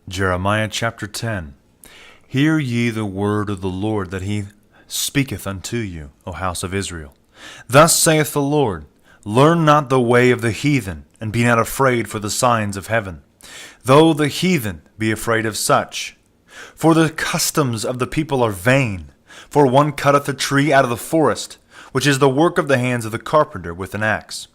Jeremiah chapter 10. Hear ye the word of the Lord that he speaketh unto you, O house of Israel. Thus saith the Lord, Learn not the way of the heathen, and be not afraid for the signs of heaven, though the heathen be afraid of such. For the customs of the people are vain. For one cutteth a tree out of the forest, which is the work of the hands of the carpenter with an axe.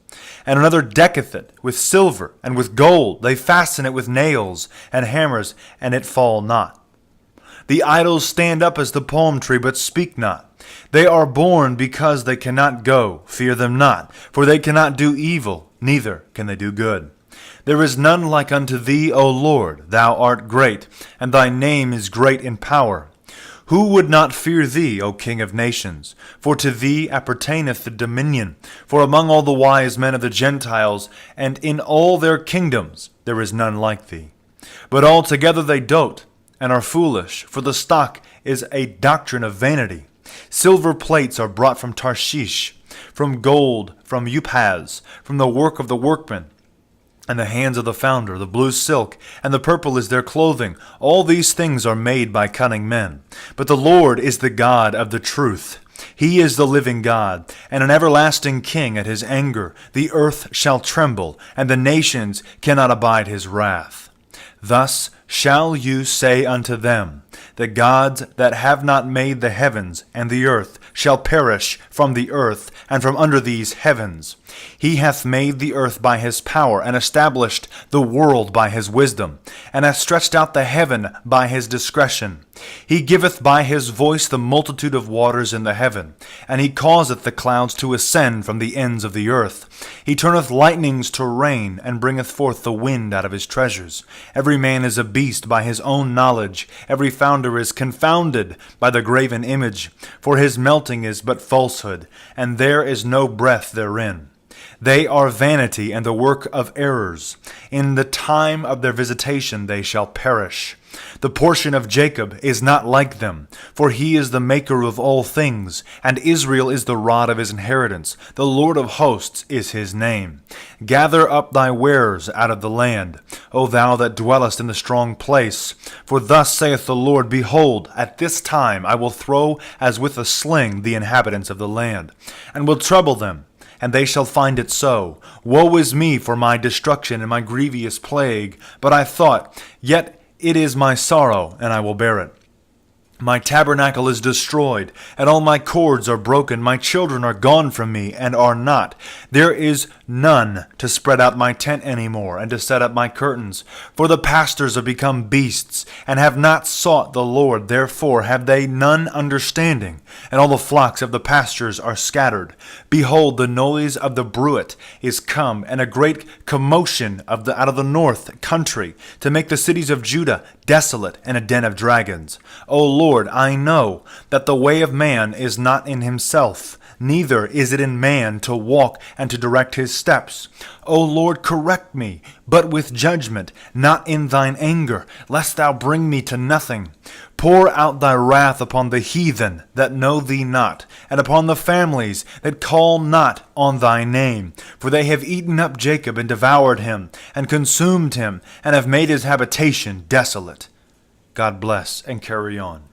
And another decketh it with silver and with gold. They fasten it with nails and hammers, and it fall not. The idols stand up as the palm tree, but speak not. They are borne because they cannot go. Fear them not, for they cannot do evil, neither can they do good. There is none like unto thee, O Lord. Thou art great, and thy name is great in power. Who would not fear thee, O King of nations? For to thee appertaineth the dominion. For among all the wise men of the Gentiles, and in all their kingdoms, there is none like thee. But altogether they dote, and are foolish, for the stock is a doctrine of vanity. Silver plates are brought from Tarshish, from gold, from Uphaz, from the work of the workmen, and the hands of the founder. The blue silk and the purple is their clothing. All these things are made by cunning men. But the Lord is the God of the truth. He is the living God, and an everlasting King. At his anger the earth shall tremble, and the nations cannot abide his wrath. Thus shall you say unto them, The gods that have not made the heavens and the earth shall perish from the earth and from under these heavens. He hath made the earth by his power, and established the world by his wisdom, and hath stretched out the heaven by his discretion. He giveth by his voice the multitude of waters in the heaven, and he causeth the clouds to ascend from the ends of the earth. He turneth lightnings to rain, and bringeth forth the wind out of his treasures. Every man is a beast by his own knowledge. Every founder is confounded by the graven image. For his melting is but falsehood, and there is no breath therein. They are vanity and the work of errors. In the time of their visitation they shall perish. The portion of Jacob is not like them, for he is the maker of all things, and Israel is the rod of his inheritance. The Lord of hosts is his name. Gather up thy wares out of the land, O thou that dwellest in the strong place. For thus saith the Lord, Behold, at this time I will throw as with a sling the inhabitants of the land, and will trouble them, and they shall find it so. Woe is me for my destruction and my grievous plague! But I thought, Yet it is my sorrow, and I will bear it. My tabernacle is destroyed, and all my cords are broken. My children are gone from me, and are not. There is none to spread out my tent any more, and to set up my curtains. For the pastors are become beasts, and have not sought the Lord. Therefore have they none understanding, and all the flocks of the pastures are scattered. Behold, the noise of the bruit is come, and a great commotion out of the north country, to make the cities of Judah desolate, and a den of dragons. O Lord, I know that the way of man is not in himself, neither is it in man to walk and to direct his steps. O Lord, correct me, but with judgment, not in thine anger, lest thou bring me to nothing. Pour out thy wrath upon the heathen that know thee not, and upon the families that call not on thy name. For they have eaten up Jacob, and devoured him, and consumed him, and have made his habitation desolate. God bless and carry on.